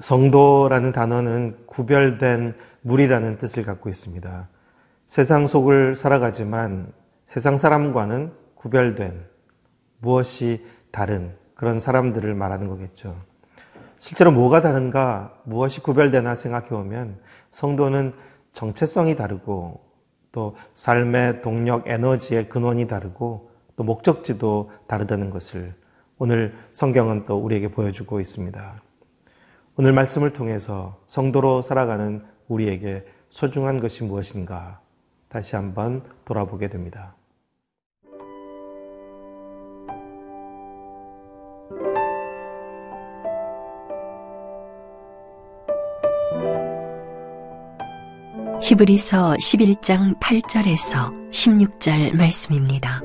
성도라는 단어는 구별된 무리라는 뜻을 갖고 있습니다. 세상 속을 살아가지만 세상 사람과는 구별된, 무엇이 다른 그런 사람들을 말하는 거겠죠. 실제로 뭐가 다른가, 무엇이 구별되나 생각해 보면 성도는 정체성이 다르고 또 삶의 동력, 에너지의 근원이 다르고 또 목적지도 다르다는 것을 오늘 성경은 또 우리에게 보여주고 있습니다. 오늘 말씀을 통해서 성도로 살아가는 우리에게 소중한 것이 무엇인가 다시 한번 돌아보게 됩니다. 히브리서 11장 8절에서 16절 말씀입니다.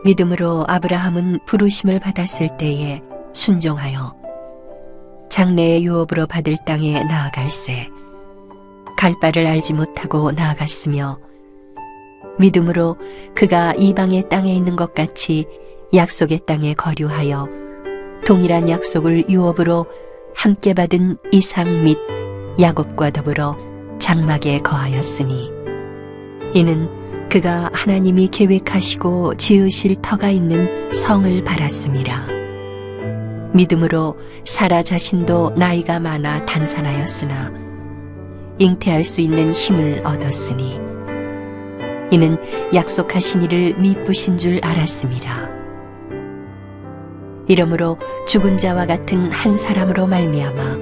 믿음으로 아브라함은 부르심을 받았을 때에 순종하여 장래의 유업으로 받을 땅에 나아갈새 갈 바를 알지 못하고 나아갔으며 믿음으로 그가 이방의 땅에 있는 것 같이 약속의 땅에 거류하여 동일한 약속을 유업으로 함께 받은 이삭 및 야곱과 더불어 장막에 거하였으니 이는 그가 하나님이 계획하시고 지으실 터가 있는 성을 바랐음이라. 믿음으로 사라 자신도 나이가 많아 단산하였으나 잉태할 수 있는 힘을 얻었으니 이는 약속하신 이를 미쁘신 줄 알았음이라. 이러므로 죽은 자와 같은 한 사람으로 말미암아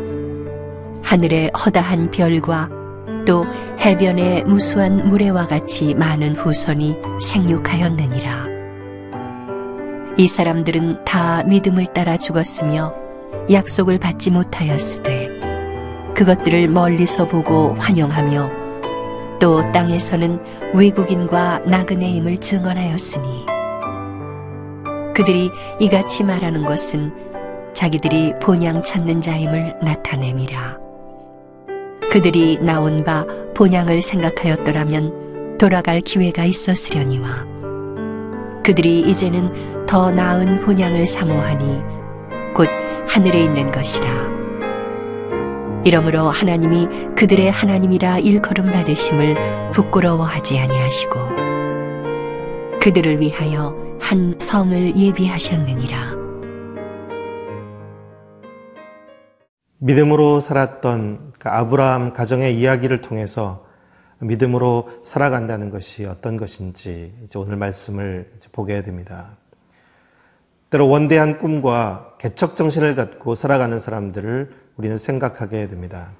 하늘의 허다한 별과 또 해변의 무수한 모래와 같이 많은 후손이 생육하였느니라. 이 사람들은 다 믿음을 따라 죽었으며 약속을 받지 못하였으되 그것들을 멀리서 보고 환영하며 또 땅에서는 외국인과 나그네임을 증언하였으니 그들이 이같이 말하는 것은 자기들이 본향 찾는 자임을 나타냄이라. 그들이 나온 바 본향을 생각하였더라면 돌아갈 기회가 있었으려니와 그들이 이제는 더 나은 본향을 사모하니 곧 하늘에 있는 것이라. 이러므로 하나님이 그들의 하나님이라 일컬음 받으심을 부끄러워하지 아니하시고 그들을 위하여 한 성을 예비하셨느니라. 믿음으로 살았던 아브라함 가정의 이야기를 통해서 믿음으로 살아간다는 것이 어떤 것인지 이제 오늘 말씀을 보게 됩니다. 때로 원대한 꿈과 개척 정신을 갖고 살아가는 사람들을 우리는 생각하게 됩니다.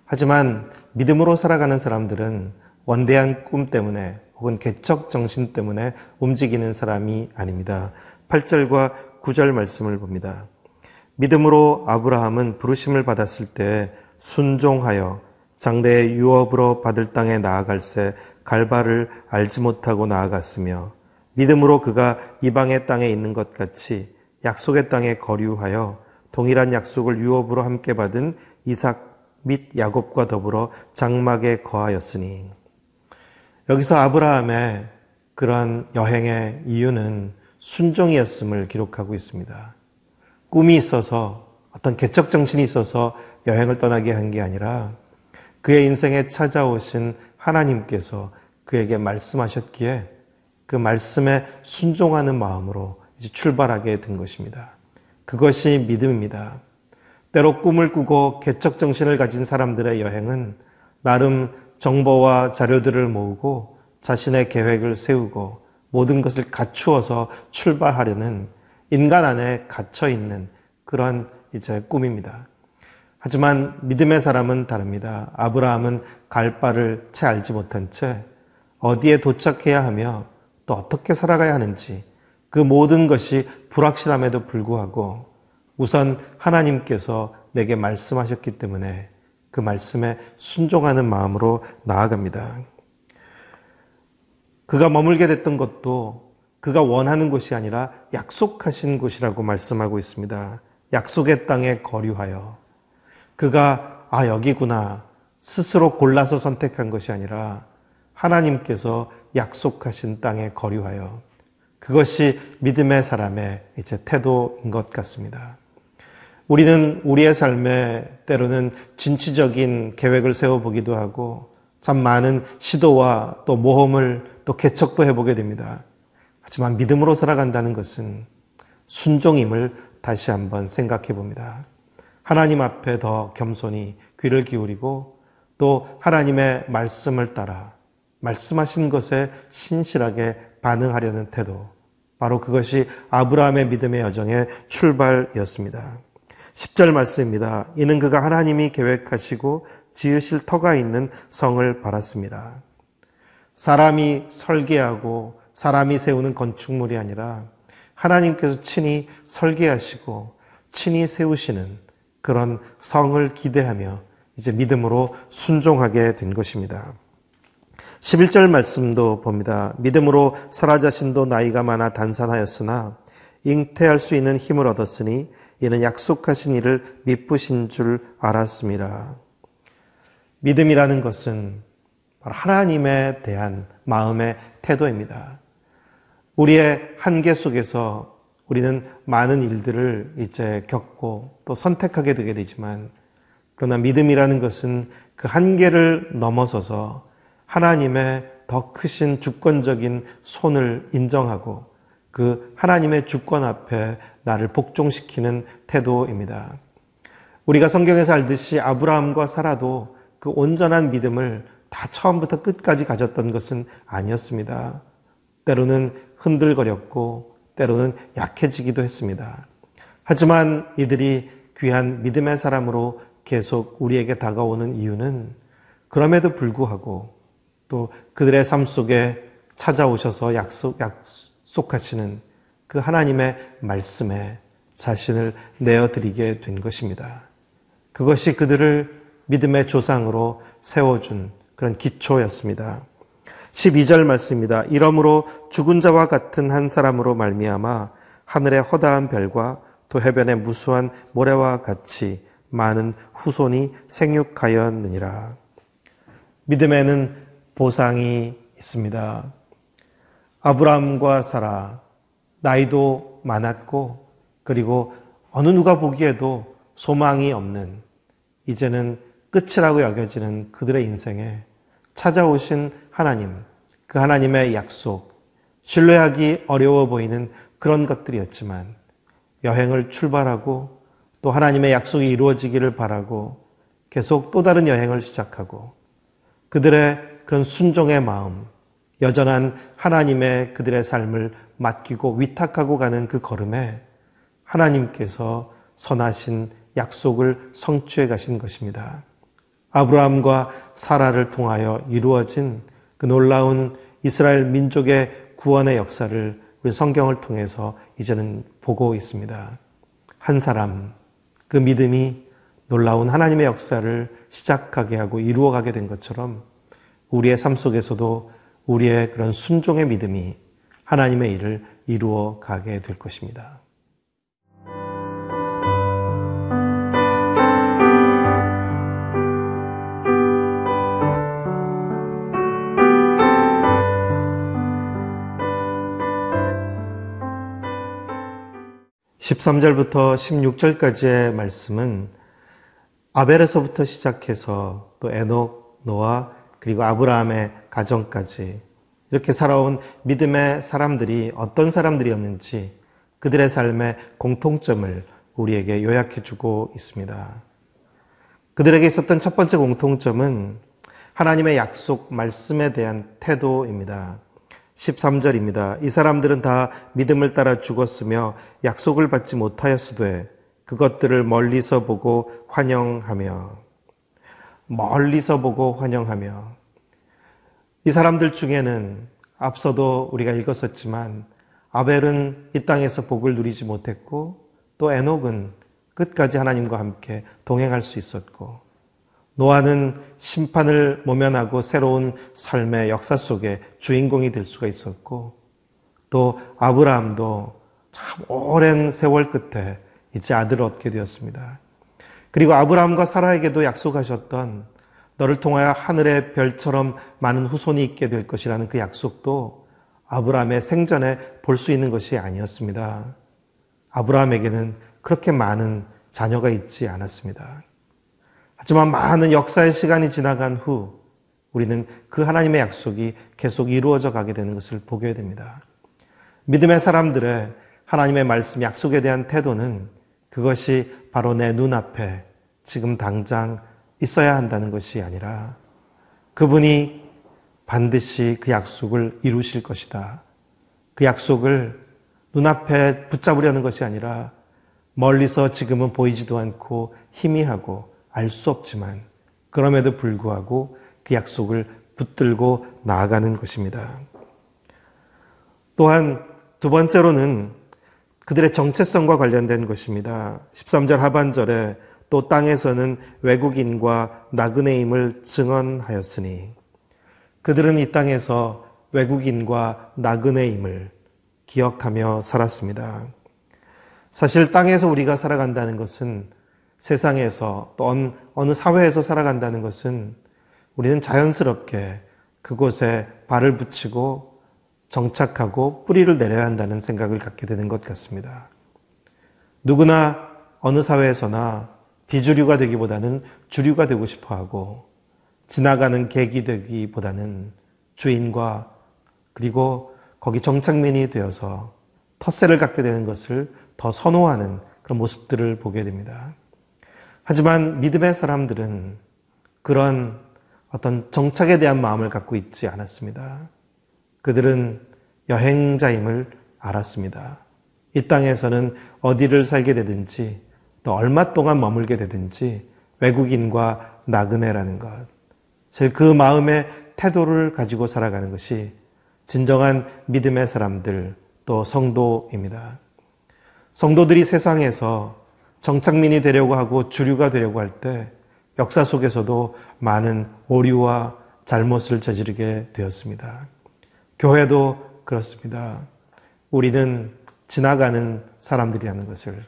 하지만 믿음으로 살아가는 사람들은 원대한 꿈 때문에 혹은 개척 정신 때문에 움직이는 사람이 아닙니다. 8절과 9절 말씀을 봅니다. 믿음으로 아브라함은 부르심을 받았을 때 순종하여 장래의 유업으로 받을 땅에 나아갈새 갈 바를 알지 못하고 나아갔으며 믿음으로 그가 이방의 땅에 있는 것 같이 약속의 땅에 거류하여 동일한 약속을 유업으로 함께 받은 이삭 및 야곱과 더불어 장막에 거하였으니 여기서 아브라함의 그런 여행의 이유는 순종이었음을 기록하고 있습니다. 꿈이 있어서 어떤 개척 정신이 있어서 여행을 떠나게 한 게 아니라 그의 인생에 찾아오신 하나님께서 그에게 말씀하셨기에 그 말씀에 순종하는 마음으로 이제 출발하게 된 것입니다. 그것이 믿음입니다. 때로 꿈을 꾸고 개척 정신을 가진 사람들의 여행은 나름 정보와 자료들을 모으고 자신의 계획을 세우고 모든 것을 갖추어서 출발하려는 인간 안에 갇혀있는 그런 이제 꿈입니다. 하지만 믿음의 사람은 다릅니다. 아브라함은 갈 바를 채 알지 못한 채 어디에 도착해야 하며 또 어떻게 살아가야 하는지 그 모든 것이 불확실함에도 불구하고 우선 하나님께서 내게 말씀하셨기 때문에 그 말씀에 순종하는 마음으로 나아갑니다. 그가 머물게 됐던 것도 그가 원하는 곳이 아니라 약속하신 곳이라고 말씀하고 있습니다. 약속의 땅에 거류하여 그가 여기구나 스스로 골라서 선택한 것이 아니라 하나님께서 약속하신 땅에 거류하여 그것이 믿음의 사람의 이제 태도인 것 같습니다. 우리는 우리의 삶에 때로는 진취적인 계획을 세워보기도 하고 참 많은 시도와 또 모험을 또 개척도 해보게 됩니다. 하지만 믿음으로 살아간다는 것은 순종임을 다시 한번 생각해 봅니다. 하나님 앞에 더 겸손히 귀를 기울이고 또 하나님의 말씀을 따라 말씀하신 것에 신실하게 반응하려는 태도, 바로 그것이 아브라함의 믿음의 여정의 출발이었습니다. 10절 말씀입니다. 이는 그가 하나님이 계획하시고 지으실 터가 있는 성을 바랐습니다. 사람이 설계하고 사람이 세우는 건축물이 아니라 하나님께서 친히 설계하시고 친히 세우시는 그런 성을 기대하며 이제 믿음으로 순종하게 된 것입니다. 11절 말씀도 봅니다. 믿음으로 사라 자신도 나이가 많아 단산하였으나 잉태할 수 있는 힘을 얻었으니 이는 약속하신 이를 미쁘신 줄 알았습니다. 믿음이라는 것은 바로 하나님에 대한 마음의 태도입니다. 우리의 한계 속에서 우리는 많은 일들을 이제 겪고 또 선택하게 되게 되지만 그러나 믿음이라는 것은 그 한계를 넘어서서 하나님의 더 크신 주권적인 손을 인정하고 그 하나님의 주권 앞에 나를 복종시키는 태도입니다. 우리가 성경에서 알듯이 아브라함과 사라도 그 온전한 믿음을 다 처음부터 끝까지 가졌던 것은 아니었습니다. 때로는 흔들거렸고 때로는 약해지기도 했습니다. 하지만 이들이 귀한 믿음의 사람으로 계속 우리에게 다가오는 이유는 그럼에도 불구하고 또 그들의 삶 속에 찾아오셔서 약속하시는 그 하나님의 말씀에 자신을 내어드리게 된 것입니다. 그것이 그들을 믿음의 조상으로 세워준 그런 기초였습니다. 12절 말씀입니다. 이러므로 죽은 자와 같은 한 사람으로 말미암아 하늘의 허다한 별과 또 해변의 무수한 모래와 같이 많은 후손이 생육하였느니라. 믿음에는 보상이 있습니다. 아브라함과 사라, 나이도 많았고 그리고 어느 누가 보기에도 소망이 없는 이제는 끝이라고 여겨지는 그들의 인생에 찾아오신 하나님, 그 하나님의 약속, 신뢰하기 어려워 보이는 그런 것들이었지만 여행을 출발하고 또 하나님의 약속이 이루어지기를 바라고 계속 또 다른 여행을 시작하고 그들의 그런 순종의 마음, 여전한 하나님의 그들의 삶을 맡기고 위탁하고 가는 그 걸음에 하나님께서 선하신 약속을 성취해 가신 것입니다. 아브라함과 사라를 통하여 이루어진 그 놀라운 이스라엘 민족의 구원의 역사를 우리 성경을 통해서 이제는 보고 있습니다. 한 사람, 그 믿음이 놀라운 하나님의 역사를 시작하게 하고 이루어가게 된 것처럼 우리의 삶 속에서도 우리의 그런 순종의 믿음이 하나님의 일을 이루어 가게 될 것입니다. (13절부터) (16절까지의) 말씀은 아벨에서부터 시작해서 또 에녹, 노아, 그리고 아브라함의 가정까지 이렇게 살아온 믿음의 사람들이 어떤 사람들이었는지 그들의 삶의 공통점을 우리에게 요약해주고 있습니다. 그들에게 있었던 첫 번째 공통점은 하나님의 약속 말씀에 대한 태도입니다. 13절입니다. 이 사람들은 다 믿음을 따라 죽었으며 약속을 받지 못하였으되 그것들을 멀리서 보고 환영하며 이 사람들 중에는 앞서도 우리가 읽었었지만 아벨은 이 땅에서 복을 누리지 못했고 또 에녹은 끝까지 하나님과 함께 동행할 수 있었고 노아는 심판을 모면하고 새로운 삶의 역사 속에 주인공이 될 수가 있었고 또 아브라함도 참 오랜 세월 끝에 이제 아들을 얻게 되었습니다. 그리고 아브라함과 사라에게도 약속하셨던 너를 통하여 하늘의 별처럼 많은 후손이 있게 될 것이라는 그 약속도 아브라함의 생전에 볼 수 있는 것이 아니었습니다. 아브라함에게는 그렇게 많은 자녀가 있지 않았습니다. 하지만 많은 역사의 시간이 지나간 후 우리는 그 하나님의 약속이 계속 이루어져 가게 되는 것을 보게 됩니다. 믿음의 사람들의 하나님의 말씀, 약속에 대한 태도는 그것이 바로 내 눈앞에 지금 당장 있어야 한다는 것이 아니라 그분이 반드시 그 약속을 이루실 것이다. 그 약속을 눈앞에 붙잡으려는 것이 아니라 멀리서 지금은 보이지도 않고 희미하고 알 수 없지만 그럼에도 불구하고 그 약속을 붙들고 나아가는 것입니다. 또한 두 번째로는 그들의 정체성과 관련된 것입니다. 13절 하반절에 또 땅에서는 외국인과 나그네임을 증언하였으니 그들은 이 땅에서 외국인과 나그네임을 기억하며 살았습니다. 사실 땅에서 우리가 살아간다는 것은 세상에서 또 어느 사회에서 살아간다는 것은 우리는 자연스럽게 그곳에 발을 붙이고 정착하고 뿌리를 내려야 한다는 생각을 갖게 되는 것 같습니다. 누구나 어느 사회에서나 비주류가 되기보다는 주류가 되고 싶어 하고 지나가는 객이 되기보다는 주인과 그리고 거기 정착민이 되어서 텃세를 갖게 되는 것을 더 선호하는 그런 모습들을 보게 됩니다. 하지만 믿음의 사람들은 그런 어떤 정착에 대한 마음을 갖고 있지 않았습니다. 그들은 여행자임을 알았습니다. 이 땅에서는 어디를 살게 되든지 또 얼마 동안 머물게 되든지 외국인과 나그네라는 것, 즉 그 마음의 태도를 가지고 살아가는 것이 진정한 믿음의 사람들 또 성도입니다. 성도들이 세상에서 정착민이 되려고 하고 주류가 되려고 할 때 역사 속에서도 많은 오류와 잘못을 저지르게 되었습니다. 교회도 그렇습니다. 우리는 지나가는 사람들이라는 것을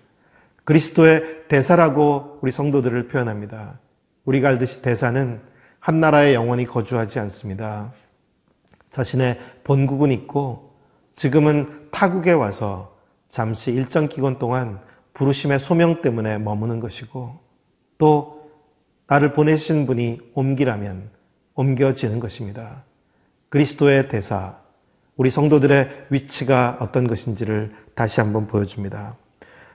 그리스도의 대사라고 우리 성도들을 표현합니다. 우리가 알듯이 대사는 한 나라에 영원히 거주하지 않습니다. 자신의 본국은 있고 지금은 타국에 와서 잠시 일정 기간 동안 부르심의 소명 때문에 머무는 것이고 또 나를 보내신 분이 옮기라면 옮겨지는 것입니다. 그리스도의 대사, 우리 성도들의 위치가 어떤 것인지를 다시 한번 보여줍니다.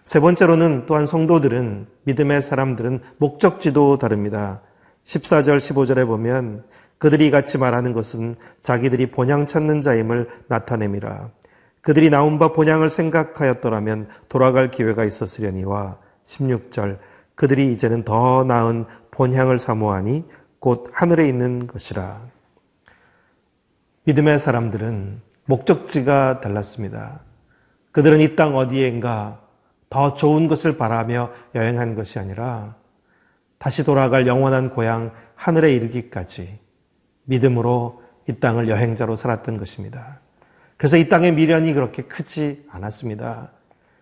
세 번째로는 또한 성도들은, 믿음의 사람들은 목적지도 다릅니다. 14절 15절에 보면 그들이 같이 말하는 것은 자기들이 본향 찾는 자임을 나타냄이라. 그들이 나온 바 본향을 생각하였더라면 돌아갈 기회가 있었으려니와 16절 그들이 이제는 더 나은 본향을 사모하니 곧 하늘에 있는 것이라. 믿음의 사람들은 목적지가 달랐습니다. 그들은 이 땅 어디엔가 더 좋은 것을 바라며 여행한 것이 아니라 다시 돌아갈 영원한 고향 하늘에 이르기까지 믿음으로 이 땅을 여행자로 살았던 것입니다. 그래서 이 땅의 미련이 그렇게 크지 않았습니다.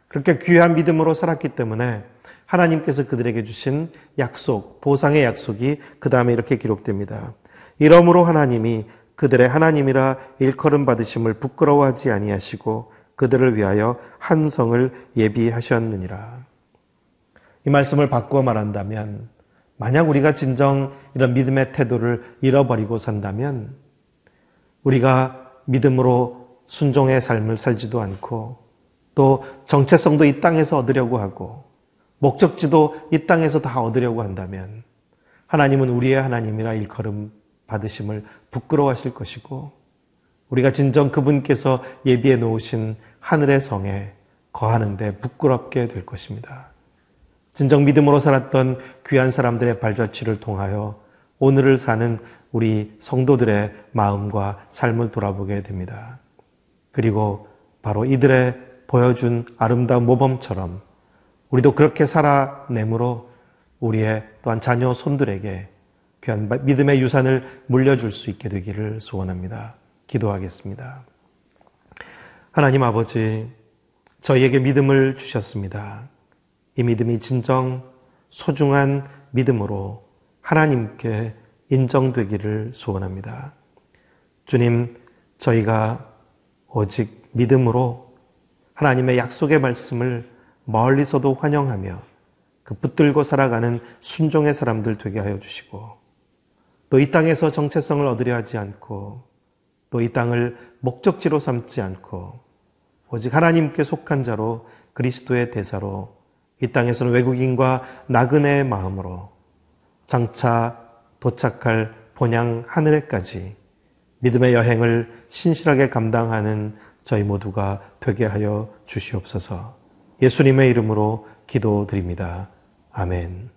그렇게 귀한 믿음으로 살았기 때문에 하나님께서 그들에게 주신 약속, 보상의 약속이 그 다음에 이렇게 기록됩니다. 이러므로 하나님이 그들의 하나님이라 일컬음 받으심을 부끄러워하지 아니하시고 그들을 위하여 한 성을 예비하셨느니라. 이 말씀을 바꾸어 말한다면 만약 우리가 진정 이런 믿음의 태도를 잃어버리고 산다면 우리가 믿음으로 순종의 삶을 살지도 않고 또 정체성도 이 땅에서 얻으려고 하고 목적지도 이 땅에서 다 얻으려고 한다면 하나님은 우리의 하나님이라 일컬음 받으심을 부끄러워하실 것이고 우리가 진정 그분께서 예비해 놓으신 하늘의 성에 거하는데 부끄럽게 될 것입니다. 진정 믿음으로 살았던 귀한 사람들의 발자취를 통하여 오늘을 사는 우리 성도들의 마음과 삶을 돌아보게 됩니다. 그리고 바로 이들의 보여준 아름다운 모범처럼 우리도 그렇게 살아내므로 우리의 또한 자녀 손들에게 귀한 믿음의 유산을 물려줄 수 있게 되기를 소원합니다. 기도하겠습니다. 하나님 아버지, 저희에게 믿음을 주셨습니다. 이 믿음이 진정 소중한 믿음으로 하나님께 인정되기를 소원합니다. 주님, 저희가 오직 믿음으로 하나님의 약속의 말씀을 멀리서도 환영하며 그 붙들고 살아가는 순종의 사람들 되게 하여 주시고, 또 이 땅에서 정체성을 얻으려 하지 않고, 또 이 땅을 목적지로 삼지 않고 오직 하나님께 속한 자로 그리스도의 대사로 이 땅에서는 외국인과 나그네의 마음으로 장차 도착할 본향 하늘에까지 믿음의 여행을 신실하게 감당하는 저희 모두가 되게 하여 주시옵소서. 예수님의 이름으로 기도드립니다. 아멘.